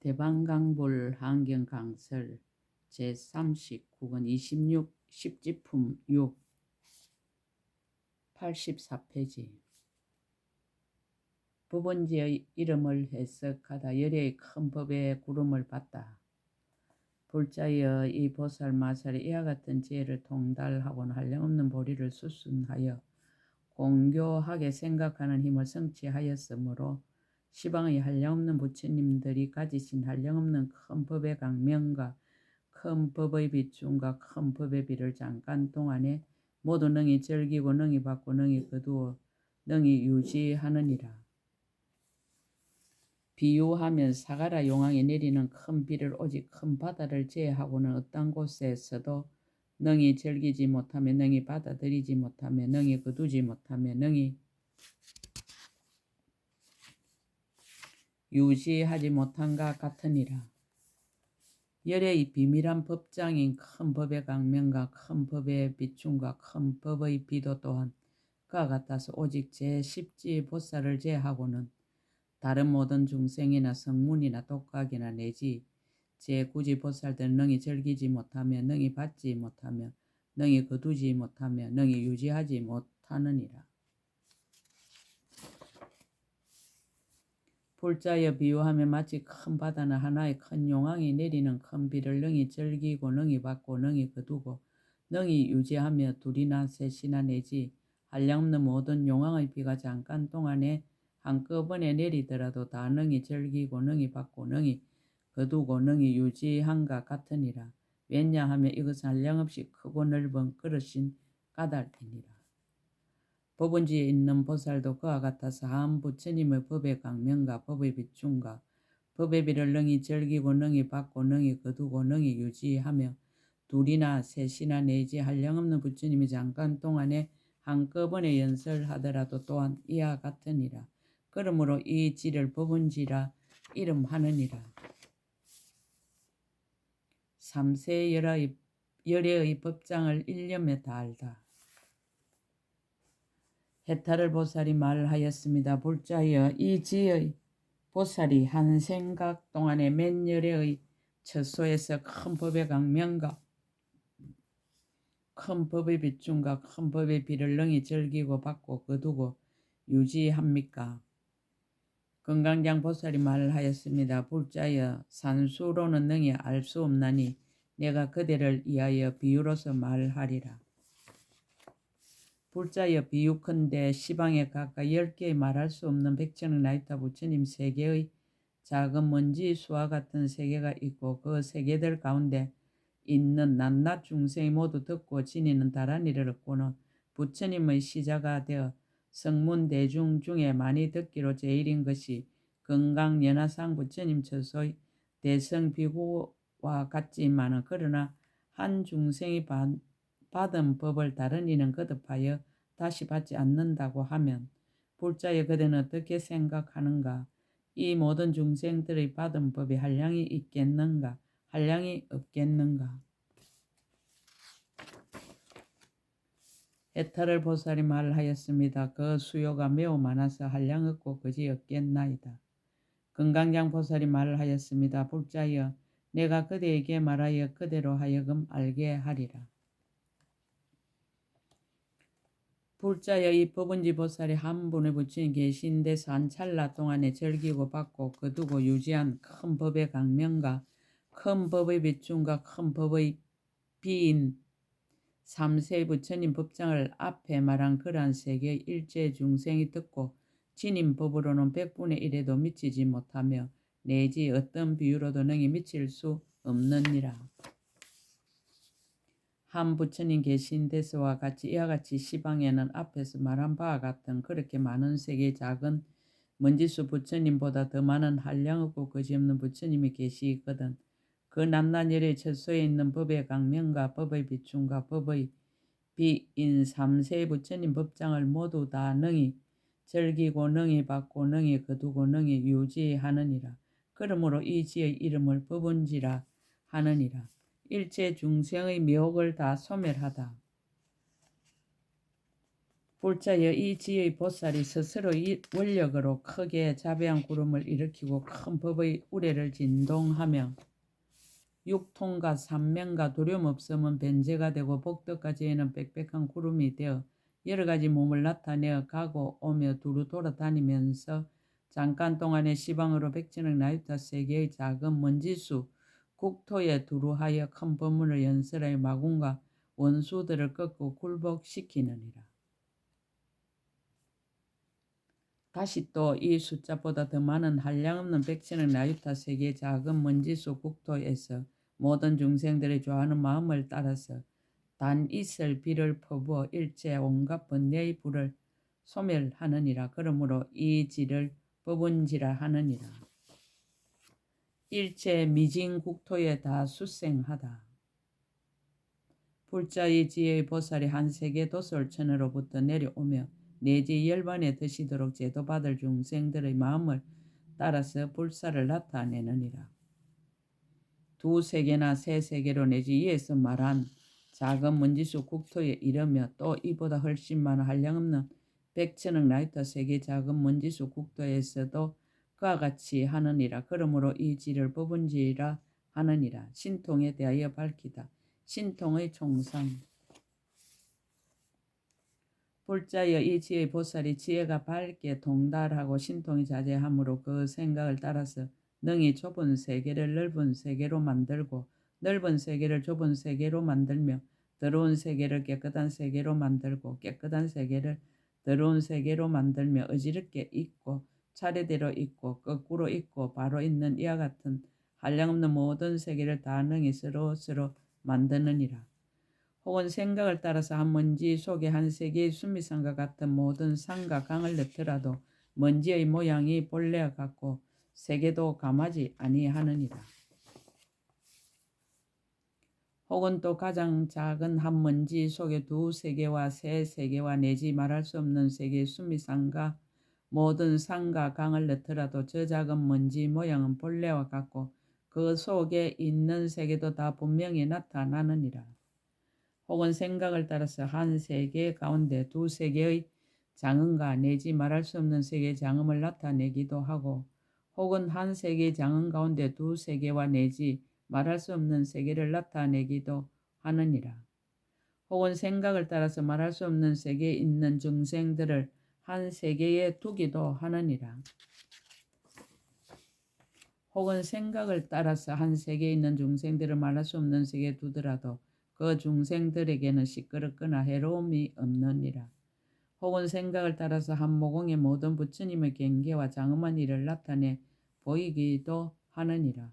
대방강불 환경강설 제39권 26 십지품 6 84페이지. 법원지의 이름을 해석하다 열애의 큰 법의 구름을 받다. 불자여 이 보살 마살이 이와 같은 지혜를 통달하고는 한량없는 보리를 수순하여 공교하게 생각하는 힘을 성취하였으므로 시방의 한량없는 부처님들이 가지신 한량없는 큰 법의 강명과 큰 법의 비중과 큰 법의 비를 잠깐 동안에 모두 능히 즐기고 능히 받고 능히 거두어 능히 유지하느니라. 비유하면 사가라 용왕이 내리는 큰 비를 오직 큰 바다를 제외하고는 어떤 곳에서도 능히 즐기지 못하며 능히 받아들이지 못하며 능히 거두지 못하며 능히 유지하지 못한과 같으니라. 열애의 비밀한 법장인 큰 법의 강명과 큰 법의 비춤과 큰 법의 비도 또한 그와 같아서 오직 제10지 보살을 제하고는 다른 모든 중생이나 성문이나 독각이나 내지 제9지 보살들은 능히 즐기지 못하며 능히 받지 못하며 능히 거두지 못하며 능히 유지하지 못하느니라. 불자여 비유하면 마치 큰 바다는 하나의 큰 용왕이 내리는 큰 비를 능히 즐기고 능히 받고 능히 거두고 능히 유지하며 둘이나 셋이나 내지 한량없는 모든 용왕의 비가 잠깐 동안에 한꺼번에 내리더라도 다 능히 즐기고 능히 받고 능히 거두고 능히 유지한과 같으니라. 왜냐하면 이것은 한량없이 크고 넓은 그릇인 까닭이니라. 법원지에 있는 보살도 그와 같아서 한 부처님의 법의 강명과 법의 비춤과 법의 비를 능히 즐기고 능히 받고 능히 거두고 능히 유지하며 둘이나 셋이나 내지 한량없는 부처님이 잠깐 동안에 한꺼번에 연설하더라도 또한 이와 같으니라. 그러므로 이 지를 법원지라 이름하느니라. 3세 열애의 법장을 일념에 다알다. 해탈을 보살이 말하였습니다. 불자여 이 지의 보살이 한 생각 동안에 몇 열애의 처소에서 큰 법의 강명과 큰 법의 비춤과 큰 법의 비를 능히 즐기고 받고 거두고 유지합니까? 건강장 보살이 말하였습니다. 불자여 산수로는 능히 알 수 없나니 내가 그대를 위하여 비유로서 말하리라. 불자여 비유컨대 시방에 각각 10개의 말할 수 없는 백천의 나이타 부처님 세계의 작은 먼지 수와 같은 세계가 있고 그 세계들 가운데 있는 낱낱 중생이 모두 듣고 지니는 다란이를 얻고는 부처님의 시자가 되어 성문 대중 중에 많이 듣기로 제일인 것이 건강연화상 부처님 처소의 대성비구와 같지만은 그러나 한 중생이 받은 법을 다른 이는 거듭하여 다시 받지 않는다고 하면 불자여 그대는 어떻게 생각하는가? 이 모든 중생들의 받은 법이 한량이 있겠는가? 한량이 없겠는가? 해탈을 보살이 말하였습니다. 그 수요가 매우 많아서 한량 없고 그지 없겠나이다. 건강장 보살이 말하였습니다. 불자여 내가 그대에게 말하여 그대로 하여금 알게 하리라. 불자여 이 법은지 보살이 한 분의 부처님 계신 데서 한 찰나 동안에 즐기고 받고 거두고 유지한 큰 법의 강명과 큰 법의 비춤과 큰 법의 비인 3세 부처님 법장을 앞에 말한 그러한 세계의 일체 중생이 듣고 지닌 법으로는 100분의 1에도 미치지 못하며 내지 어떤 비유로도 능히 미칠 수 없느니라. 한 부처님 계신 데서와 같이 이와 같이 시방에는 앞에서 말한 바와 같은 그렇게 많은 세계의 작은 먼지수 부처님보다 더 많은 한량 없고 거지없는 부처님이 계시거든. 그 낱낱 열의 처소에 있는 법의 강명과 법의 비춤과 법의 비인 3세 부처님 법장을 모두 다 능히 즐기고 능히 받고 능히 거두고 능히 유지하느니라. 그러므로 이 지의 이름을 법원지라 하느니라. 일체 중생의 묘욕을 다 소멸하다. 불자여 이 지의 보살이 스스로 이 원력으로 크게 자배한 구름을 일으키고 큰 법의 우레를 진동하며 육통과 삼명과 두려움 없음은 변제가 되고 복덕까지에는 빽빽한 구름이 되어 여러 가지 몸을 나타내어 가고 오며 두루 돌아다니면서 잠깐 동안에 시방으로 백천억 나유타 세계의 작은 먼지수 국토에 두루하여 큰 법문을 연설하여 마군과 원수들을 꺾고 굴복시키느니라. 다시 또 이 숫자보다 더 많은 한량없는 백천억 나유타 세계의 작은 먼지수 국토에서 모든 중생들의 좋아하는 마음을 따라서 단 있을 비를 퍼부어 일체 온갖 번뇌의 불을 소멸하느니라. 그러므로 이 지를 법운지라 하느니라. 일체 미진 국토에 다 수생하다. 불자의 지혜의 보살이 한 세계 도솔천으로부터 내려오며 내지 열반에 드시도록 제도받을 중생들의 마음을 따라서 불사를 나타내느니라. 두 세계나 세 세계로 내지 이에서 말한 작은 먼지수 국토에 이르며 또 이보다 훨씬 많은 한량없는 백천억 나이터 세계 작은 먼지수 국토에서도 그와 같이 하느니라. 그러므로 이 지를 법은지라 하느니라. 신통에 대하여 밝히다. 신통의 총상. 불자여 이 지의 보살이 지혜가 밝게 통달하고 신통이 자제함으로 그 생각을 따라서 능히 좁은 세계를 넓은 세계로 만들고 넓은 세계를 좁은 세계로 만들며 더러운 세계를 깨끗한 세계로 만들고 깨끗한 세계를 더러운 세계로 만들며 어지럽게 있고 차례대로 있고 거꾸로 있고 바로 있는 이와 같은 한량없는 모든 세계를 다 능히 서로 만드느니라. 혹은 생각을 따라서 한 먼지 속에 한 세계의 수미산과 같은 모든 산과 강을 넣더라도 먼지의 모양이 본래와 같고 세계도 감하지 아니하느니라. 혹은 또 가장 작은 한 먼지 속에 두 세계와 세 세계와 내지 말할 수 없는 세계의 수미산과 모든 산과 강을 넣더라도 저 작은 먼지 모양은 본래와 같고 그 속에 있는 세계도 다 분명히 나타나느니라. 혹은 생각을 따라서 한 세계 가운데 두 세계의 장엄과 내지 말할 수 없는 세계의 장엄을 나타내기도 하고 혹은 한 세계의 장엄 가운데 두 세계와 내지 말할 수 없는 세계를 나타내기도 하느니라. 혹은 생각을 따라서 말할 수 없는 세계에 있는 중생들을 한 세계에 두기도 하느니라. 혹은 생각을 따라서 한 세계에 있는 중생들을 말할 수 없는 세계에 두더라도 그 중생들에게는 시끄럽거나 해로움이 없느니라. 혹은 생각을 따라서 한 모공의 모든 부처님의 경계와 장엄한 일을 나타내 보이기도 하느니라.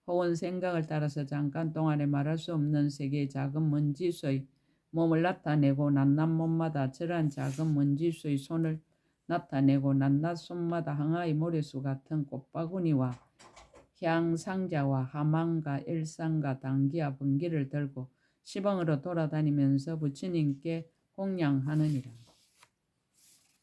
혹은 생각을 따라서 잠깐 동안에 말할 수 없는 세계의 작은 먼지수의 몸을 나타내고 낱낱 몸마다 저러한 작은 먼지수의 손을 나타내고 낱낱 손마다 항아의 모래수 같은 꽃바구니와 향상자와 하망과 일상과 당기와 번기를 들고 시방으로 돌아다니면서 부처님께 공양하느니라.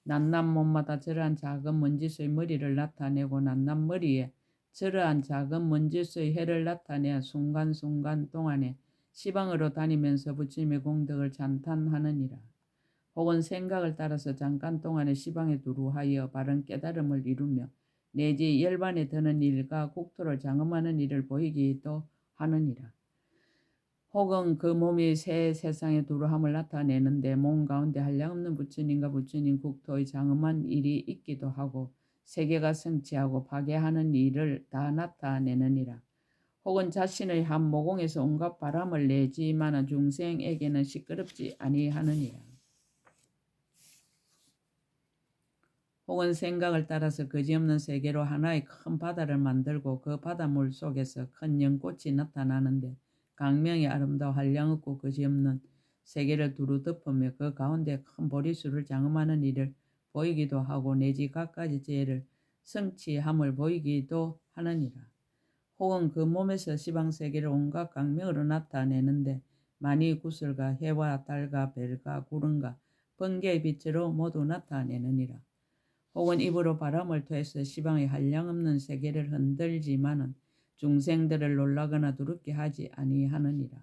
낱낱 몸마다 저러한 작은 먼지수의 머리를 나타내고 낱낱 머리에 저러한 작은 먼지수의 해를 나타내 순간순간 동안에 시방으로 다니면서 부처님의 공덕을 찬탄하느니라. 혹은 생각을 따라서 잠깐 동안에 시방에 두루하여 바른 깨달음을 이루며 내지 열반에 드는 일과 국토를 장엄하는 일을 보이기도 하느니라. 혹은 그 몸이 새 세상의 두루함을 나타내는데 몸 가운데 한량없는 부처님과 부처님 국토의 장엄한 일이 있기도 하고 세계가 성취하고 파괴하는 일을 다 나타내느니라. 혹은 자신의 한 모공에서 온갖 바람을 내지만은 중생에게는 시끄럽지 아니하느니라. 혹은 생각을 따라서 그지없는 세계로 하나의 큰 바다를 만들고 그 바닷물 속에서 큰 연꽃이 나타나는데 강명이 아름다워 한량없고 그지없는 세계를 두루 덮으며 그 가운데 큰 보리수를 장엄하는 일을 보이기도 하고 내지 갖가지 죄를 성취함을 보이기도 하느니라. 혹은 그 몸에서 시방세계를 온갖 강명으로 나타내는데 만이 구슬과 해와 달과 별과 구름과 번개의 빛으로 모두 나타내느니라. 혹은 입으로 바람을 토해서 시방의 한량없는 세계를 흔들지만은 중생들을 놀라거나 두렵게 하지 아니하느니라.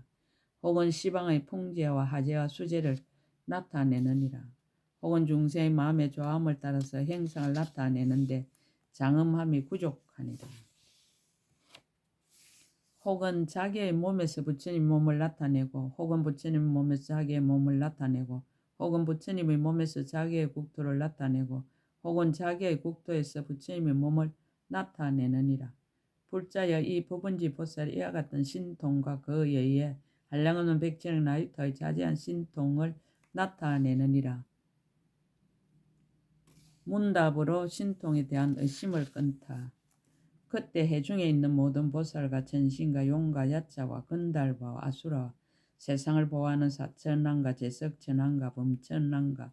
혹은 시방의 풍재와 화재와 수재를 나타내느니라. 혹은 중생의 마음의 조함을 따라서 행상을 나타내는데 장엄함이 부족하니라. 혹은 자기의 몸에서 부처님 몸을 나타내고 혹은 부처님 몸에서 자기의 몸을 나타내고 혹은 부처님의 몸에서 자기의 국토를 나타내고 혹은 자기의 국토에서 부처님의 몸을 나타내느니라. 불자여 이 법은지 보살이 이와 같은 신통과 그에 의해 한량없는 백천의 나이터의 자세한 신통을 나타내느니라. 문답으로 신통에 대한 의심을 끊다. 그때 해중에 있는 모든 보살과 천신과 용과 야자와 건달과 아수라, 세상을 보호하는 사천왕과 제석천왕과 범천왕과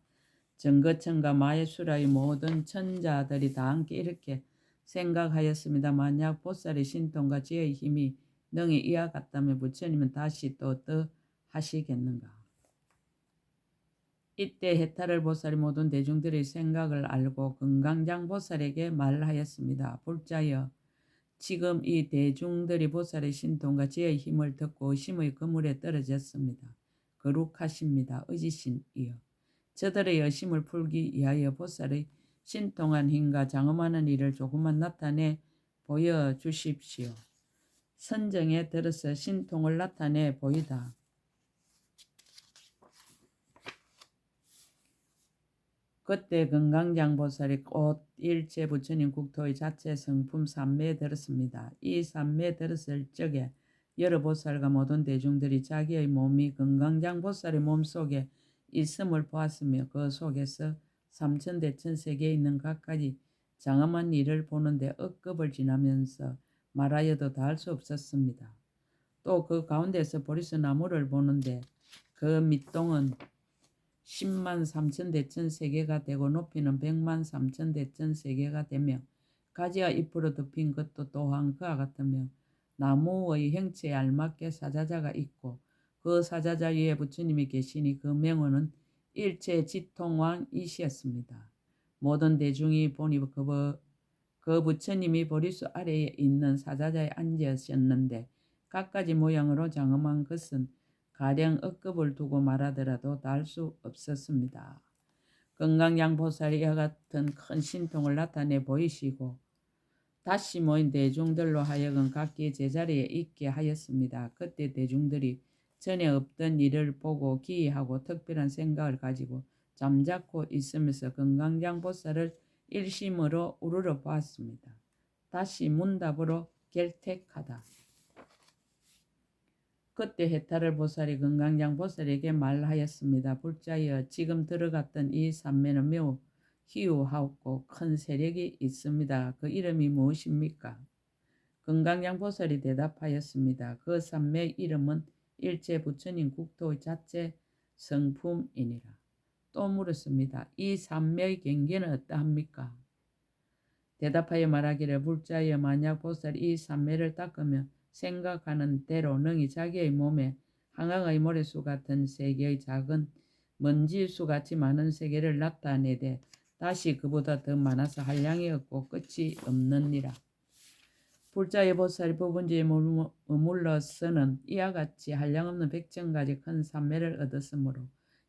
정거천과 마예수라의 모든 천자들이 다 함께 이렇게 생각하였습니다. 만약 보살의 신통과 지혜의 힘이 능히 이와 같다면 부처님은 다시 또 어떠하시겠는가. 이때 해탈을 보살이 모든 대중들의 생각을 알고 금강장 보살에게 말하였습니다. 불자여, 지금 이 대중들이 보살의 신통과 지혜의 힘을 듣고 의심의 그물에 떨어졌습니다. 거룩하십니다. 의지신이여. 저들의 의심을 풀기 위하여 보살의 신통한 힘과 장엄하는 일을 조금만 나타내 보여주십시오. 선정에 들어서 신통을 나타내 보이다. 그때 금강장 보살이 곧 일체 부처님 국토의 자체 성품 삼매에 들었습니다. 이 삼매에 들었을 적에 여러 보살과 모든 대중들이 자기의 몸이 금강장 보살의 몸속에 있음을 보았으며 그 속에서 삼천대천세계에 있는 각가지 장엄한 일을 보는데 억급을 지나면서 말하여도 다 할 수 없었습니다. 또 그 가운데서 보리수 나무를 보는데 그 밑동은 10만 3천 대천 세계가 되고 높이는 100만 3천 대천 세계가 되며 가지와 잎으로 덮인 것도 또한 그와 같으며 나무의 형체에 알맞게 사자자가 있고 그 사자자 위에 부처님이 계시니 그 명호는 일체 지통왕이시였습니다. 모든 대중이 보니 그 부처님이 보리수 아래에 있는 사자자에 앉으셨는데 갖가지 모양으로 장엄한 것은 가령 억급을 두고 말하더라도 다 할 수 없었습니다. 금강양 보살이 이와 같은 큰 신통을 나타내 보이시고 다시 모인 대중들로 하여금 각기 제자리에 있게 하였습니다. 그때 대중들이 전에 없던 일을 보고 기이하고 특별한 생각을 가지고 잠자코 있으면서 금강양 보살을 일심으로 우러러 보았습니다. 다시 문답으로 결택하다. 그때 해탈을 보살이 금강장 보살에게 말하였습니다. 불자여, 지금 들어갔던 이 산매는 매우 희유하고 큰 세력이 있습니다. 그 이름이 무엇입니까? 금강장 보살이 대답하였습니다. 그 산매의 이름은 일체 부처님 국토의 자체 성품이니라. 또 물었습니다. 이 산매의 경계는 어떠합니까? 대답하여 말하기를, 불자여, 만약 보살이 이 산매를 닦으며 생각하는 대로 능히 자기의 몸에 항아의 모래수 같은 세계의 작은 먼지수 같이 많은 세계를 나타내되 다시 그보다 더 많아서 한량이 없고 끝이 없느니라. 불자의 보살이 법원지에 머물러서는 이와 같이 한량없는 백천가지 큰 산매를 얻었으므로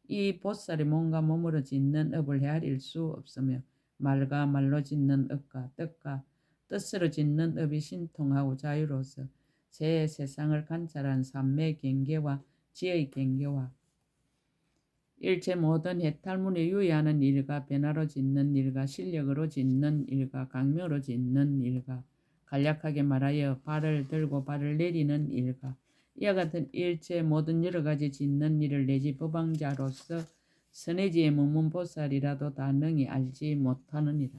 이 보살이 몸과 몸으로 짓는 업을 헤아릴 수 없으며 말과 말로 짓는 업과 뜻과 뜻으로 짓는 업이 신통하고 자유로서 제 세상을 관찰한 삼매 경계와 지의 경계와 일체 모든 해탈문에 유의하는 일과 변화로 짓는 일과 실력으로 짓는 일과 강명으로 짓는 일과 간략하게 말하여 발을 들고 발을 내리는 일과 이와 같은 일체 모든 여러 가지 짓는 일을 내지 법왕자로서 선해지의 문문보살이라도 다 능히 알지 못하느니라.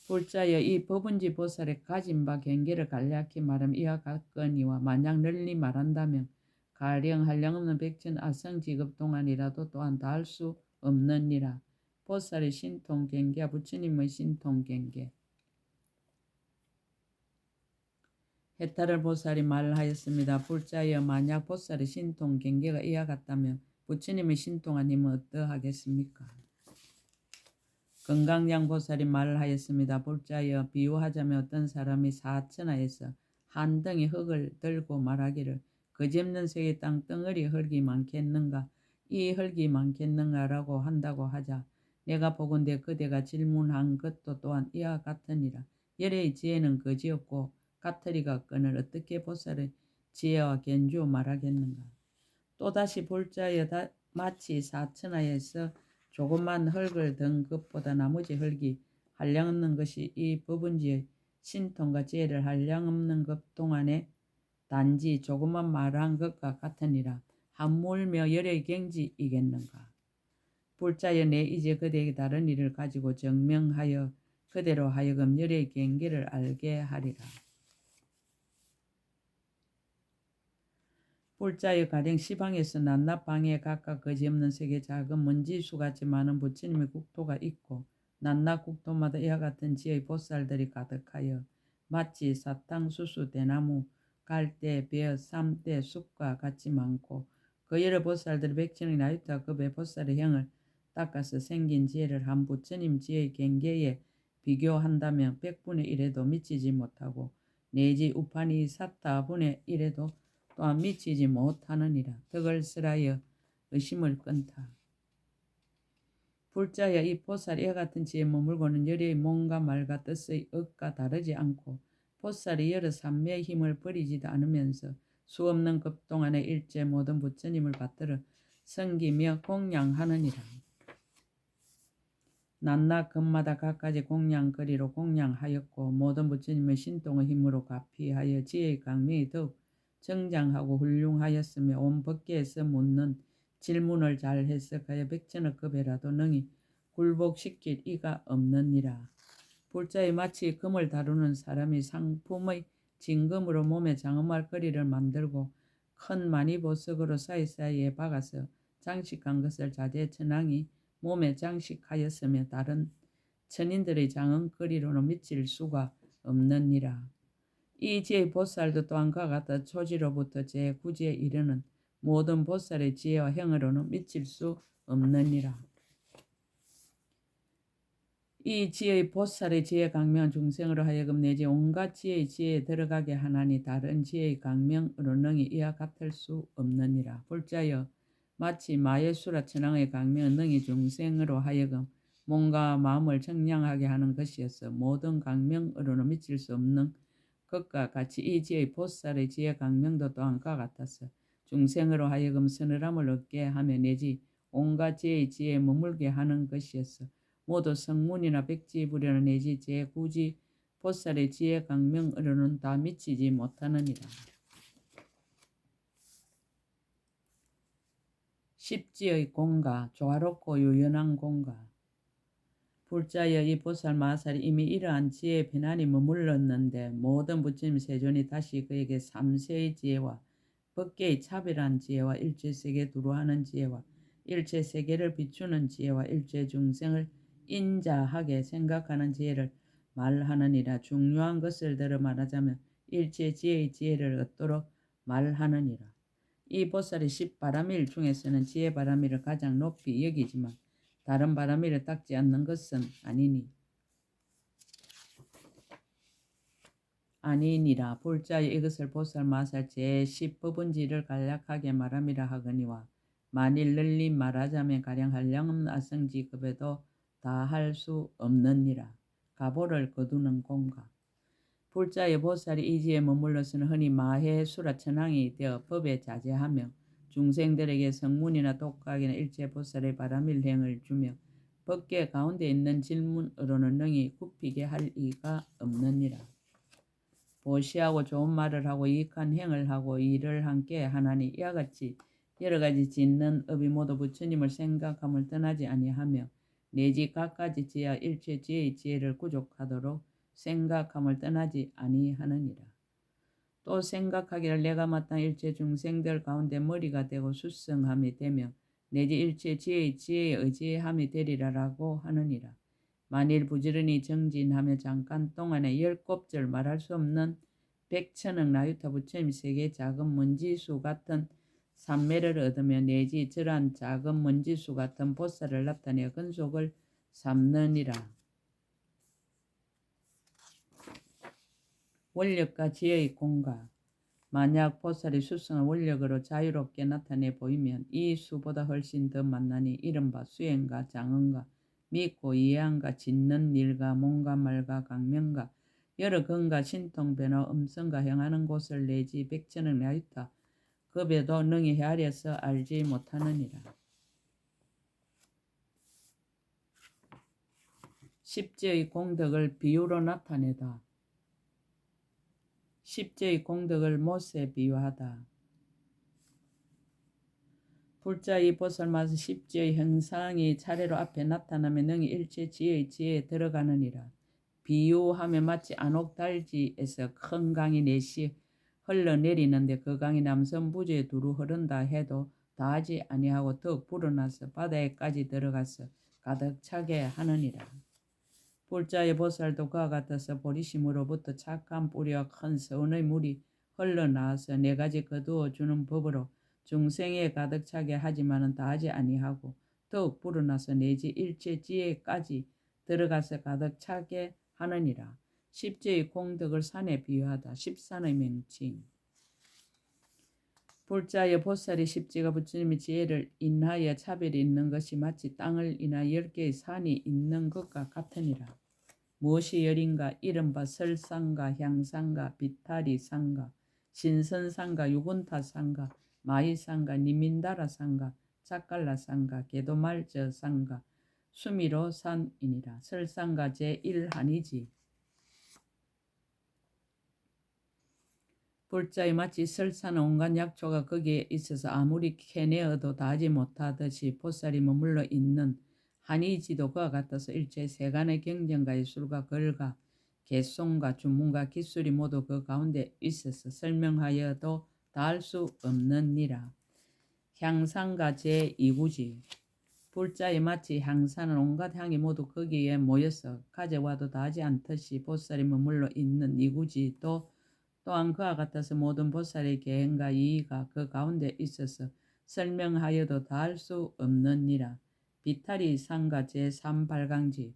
불자여, 이 법은지 보살의 가진 바 경계를 간략히 말하면 이와 같거니와 만약 널리 말한다면 가령 한량없는 백천 아성직업 동안이라도 또한 다 할 수 없느니라. 보살의 신통 경계와 부처님의 신통 경계. 해탈을 보살이 말하였습니다. 불자여, 만약 보살의 신통 경계가 이와 같다면 부처님의 신통한 힘은 어떠하겠습니까? 금강양 보살이 말하였습니다. 불자여, 비유하자면 어떤 사람이 사천하에서 한 덩이 흙을 들고 말하기를, 거짓는 세계 땅 덩어리 흙이 많겠는가? 이 흙이 많겠는가라고 한다고 하자 내가 보건대 그대가 질문한 것도 또한 이와 같으니라. 열의 지혜는 거지없고 까투리가 없거늘 어떻게 보살의 지혜와 견주어 말하겠는가. 또다시 볼자여 마치 사천하에서 조그만 흙을 든 것보다 나머지 흙이 한량없는 것이 이 법은지의 신통과 지혜를 한량없는 것 동안에 단지 조그만 말한 것과 같으니라. 한물며 열의 경지이겠는가. 불자여 내 이제 그대에게 다른 일을 가지고 증명하여 그대로 하여금 열의 경계를 알게 하리라. 불자여 가령 시방에서 낱낱방에 각각 거지없는 세계 작은 먼지수같이 많은 부처님의 국토가 있고 낱낱 국토마다 이와 같은 지의 보살들이 가득하여 마치 사탕, 수수, 대나무, 갈대, 벼, 삼대, 숲과 같이 많고 그 여러 보살들이 백천의 나유타 급의 보살의 형을 닦아서 생긴 지혜를 한 부처님 지혜의 경계에 비교한다면 100분의 1에도 미치지 못하고 내지 우파니 사타분의 1에도 또한 미치지 못하느니라. 덕을 쓰라여 의심을 끊다. 불자여 이 보살 이와 같은 지혜에 머물고는 열의 몸과 말과 뜻의 억과 다르지 않고 보살이 여러 삼매의 힘을 버리지도 않으면서 수없는 급 동안에 일체 모든 부처님을 받들어 섬기며 공양하느니라. 낱낱 급마다 각가지 공양거리로 공양하였고 모든 부처님의 신통의 힘으로 가피하여 지혜의 강명이 더욱 정장하고 훌륭하였으며 온 법계에서 묻는 질문을 잘 해석하여 백천억 급에라도 능히 굴복시킬 이가 없느니라. 불자에 마치 금을 다루는 사람이 상품의 진금으로 몸에 장엄할 거리를 만들고 큰 많이 보석으로 사이사이에 박아서 장식한 것을 자재천왕이 몸에 장식하였으며 다른 천인들의 장엄거리로는 미칠 수가 없느니라. 이 지혜의 보살도 또한 그와 같아 초지로부터 제9지에 이르는 모든 보살의 지혜와 형으로는 미칠 수 없느니라. 이 지혜의 보살의 지혜 강명은 중생으로 하여금 내지 온갖 지혜의 지혜에 들어가게 하나니 다른 지혜의 강명으로 능히 이와 같을 수 없느니라. 불자여 마치 마예수라 천왕의 강명은 능히 중생으로 하여금 몸과 마음을 청량하게 하는 것이어서 모든 강명으로는 미칠 수 없는 것과 같이 이 지혜의 보살의 지혜 강명도 또한 그와 같아서 중생으로 하여금 서늘함을 얻게 하며 내지 온갖 지혜의 지혜에 머물게 하는 것이어서 모두 성문이나 백지부려나 내지 제9지 보살의 지혜 강명으로는 다 미치지 못하느니라. 십지의 공가, 조화롭고 유연한 공가. 불자여 이 보살 마살이 이미 이러한 지혜의 편안히 머물렀는데 모든 부처님 세존이 다시 그에게 삼세의 지혜와 법계의 차별한 지혜와 일체세계 두루하는 지혜와 일체세계를 비추는 지혜와 일체 중생을 인자하게 생각하는 지혜를 말하느니라. 중요한 것을 들어 말하자면 일체 지혜의 지혜를 얻도록 말하느니라. 이 보살이 10바라밀 중에서는 지혜 바라밀을 가장 높이 여기지만 다른 바라밀을 닦지 않는 것은 아니니라. 불자여 이것을 보살 마살 제10법은지를 간략하게 말함이라 하거니와 만일 널리 말하자면 가령 한량없는 아성지급에도 다 할 수 없느니라. 가보를 거두는 공가. 불자의 보살이 이 지에 머물러서는 흔히 마해수라 천왕이 되어 법에 자제하며 중생들에게 성문이나 독각이나 일체 보살의 바라밀 행을 주며 법계 가운데 있는 질문으로는 능히 굽히게 할 이가 없느니라. 보시하고 좋은 말을 하고 이익한 행을 하고 일을 함께 하나니 이와 같이 여러 가지 짓는 업이 모두 부처님을 생각함을 떠나지 아니하며 내지 각가지 지혜와 일체 지혜의 지혜를 구족하도록 생각함을 떠나지 아니하느니라. 또 생각하기를 내가 마땅 일체 중생들 가운데 머리가 되고 수성함이 되며 내지 일체 지혜의 지혜에 의지함이 되리라라고 하느니라. 만일 부지런히 정진하며 잠깐 동안에 10곱절 말할 수 없는 백천억 나유타 부처님 세계 작은 먼지수 같은 삼매를 얻으며 내지 저러한 작은 먼지수 같은 보살을 나타내어 근속을 삼느니라. 원력과 지혜의 공가. 만약 보살이 수승의 원력으로 자유롭게 나타내 보이면 이 수보다 훨씬 더 만나니 이른바 수행가 장언가 믿고 이해한가 짓는 일가 몸가 말가 강명가 여러 근가 신통 변화 음성가 행하는 곳을 내지 백천을 내있다. 급에도 능히 헤아려서 알지 못하느니라. 십지의 공덕을 비유로 나타내다. 십지의 공덕을 못에 비유하다. 불자의 보살마다 십지의 형상이 차례로 앞에 나타나면 능히 일체 지의 지혜에 들어가느니라. 비유하면 마치 안옥달지에서 큰 강이 넷이 흘러내리는데 그 강이 남선부지에 두루 흐른다 해도 다하지 아니하고 더욱 불어나서 바다에까지 들어가서 가득 차게 하느니라. 불자의 보살도 그와 같아서 보리심으로부터 착한 뿌리와 큰 서운의 물이 흘러나와서 네 가지 거두어 주는 법으로 중생에 가득 차게 하지만은 다하지 아니하고 더욱 불어나서 내지 일체 지혜까지 들어가서 가득 차게 하느니라. 십지의 공덕을 산에 비유하다. 십산의 명칭. 불자의 보살이 십지가 부처님의 지혜를 인하여 차별이 있는 것이 마치 땅을 인하여 10개의 산이 있는 것과 같으니라. 무엇이 열인가? 이른바 설산가, 향산가, 비타리산가, 신선산가, 유군타산가, 마이산가, 니민다라산가, 자칼라산가, 게도말저산가, 수미로산이니라. 설산가 제1한이지. 불자의 마치 설산은 온갖 약초가 거기에 있어서 아무리 캐내어도 다하지 못하듯이 보살이 머물러 있는 한이지도 그와 같아서 일체 세간의 경전과 예술과 글과 개송과 주문과 기술이 모두 그 가운데 있어서 설명하여도 다할 수 없느니라. 향산가 제2구지. 불자의 마치 향산은 온갖 향이 모두 거기에 모여서 가져와도 다하지 않듯이 보살이 머물러 있는 이구지도 또한 그와 같아서 모든 보살의 계행과 이의가 그 가운데 있어서 설명하여도 다할 수 없느니라. 비타리 산가 제3발강지.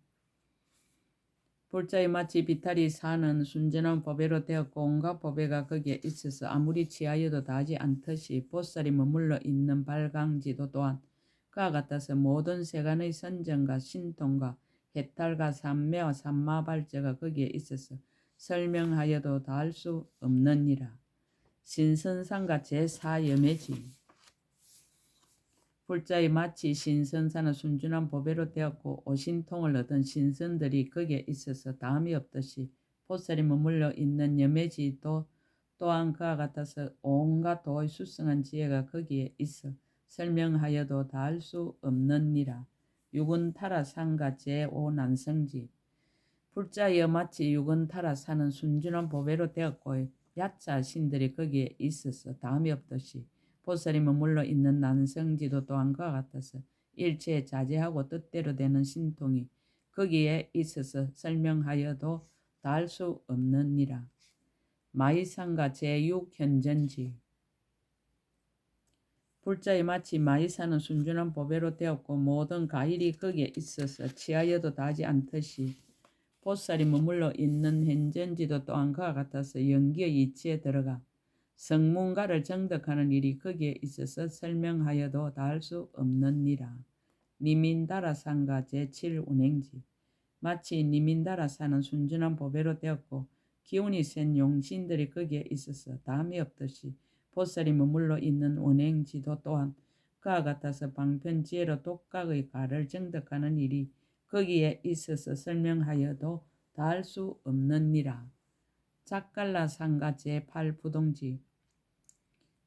불자의 마치 비타리 산은 순전한 법회로 되었고 온갖 법회가 거기에 있어서 아무리 취하여도 다하지 않듯이 보살이 머물러 있는 발강지도 또한 그와 같아서 모든 세간의 선정과 신통과 해탈과 삼매와 삼마발제가 거기에 있어서 설명하여도 다할 수 없느니라. 신선산가 제4염해지. 불자의 마치 신선산은 순전한 보배로 되었고 오신통을 얻은 신선들이 거기에 있어서 다음이 없듯이 보살이 머물러 있는 염해지도 또한 그와 같아서 온갖 도의 수성한 지혜가 거기에 있어 설명하여도 다할 수 없느니라. 유군타라산가 제5난성지. 불자여 마치 유군타라산은 순전한 보배로 되었고 야자 신들이 거기에 있어서 다음이 없듯이 보살이 머물러 있는 난성지도 또한 그와 같아서 일체 자제하고 뜻대로 되는 신통이 거기에 있어서 설명하여도 다할 수 없느니라. 마이산가 제6현전지. 불자의 마치 마이산은 순전한 보배로 되었고 모든 가일이 거기에 있어서 취하여도 다하지 않듯이 보살이 머물러 있는 현전지도 또한 그와 같아서 연기의 이치에 들어가 성문가를 정득하는 일이 거기에 있어서 설명하여도 다할 수 없느니라. 니민다라산가 제7운행지. 마치 니민다라산은 순전한 보배로 되었고 기운이 센 용신들이 거기에 있어서 다음이 없듯이 보살이 머물러 있는 운행지도 또한 그와 같아서 방편지혜로 독각의 가를 정득하는 일이 거기에 있어서 설명하여도 다할 수 없느니라. 자칼라산가 제8부동지.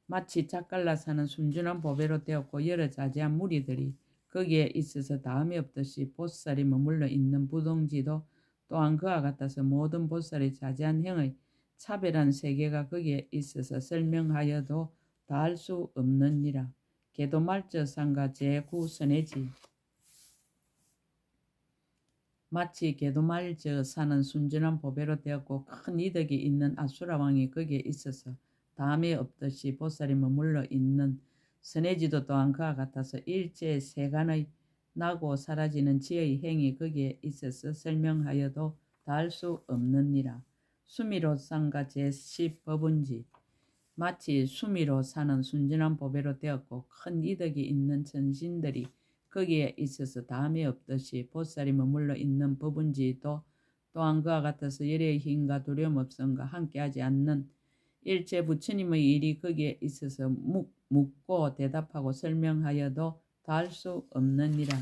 마치 자칼라산은 순전한 보배로 되었고 여러 자제한 무리들이 거기에 있어서 다음이 없듯이 보살이 머물러 있는 부동지도 또한 그와 같아서 모든 보살의 자제한 행의 차별한 세계가 거기에 있어서 설명하여도 다할 수 없느니라. 게도말저산가 제9선해지. 마치 게도말저산은 순전한 보배로 되었고 큰 이덕이 있는 아수라왕이 거기에 있어서 다음이 없듯이 보살이 머물러 있는 선해지도 또한 그와 같아서 일체 세간의 나고 사라지는 지의 행이 거기에 있어서 설명하여도 다할 수 없느니라. 수미로산가 제10법운지. 마치 수미로 사는 순진한 보배로 되었고 큰 이득이 있는 천신들이 거기에 있어서 다음이 없듯이 보살이 머물러 있는 법은지도 또한 그와 같아서 열의 힘과 두려움 없음과 함께하지 않는 일체 부처님의 일이 거기에 있어서 묻고 대답하고 설명하여도 다할 수 없느니라.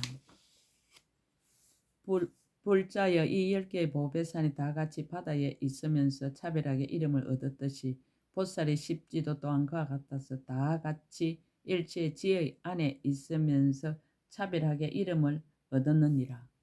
불자여 이 10개의 보배산이 다 같이 바다에 있으면서 차별하게 이름을 얻었듯이 보살의 십지도 또한 그와 같아서 다 같이 일체 지의 안에 있으면서 차별하게 이름을 얻었느니라.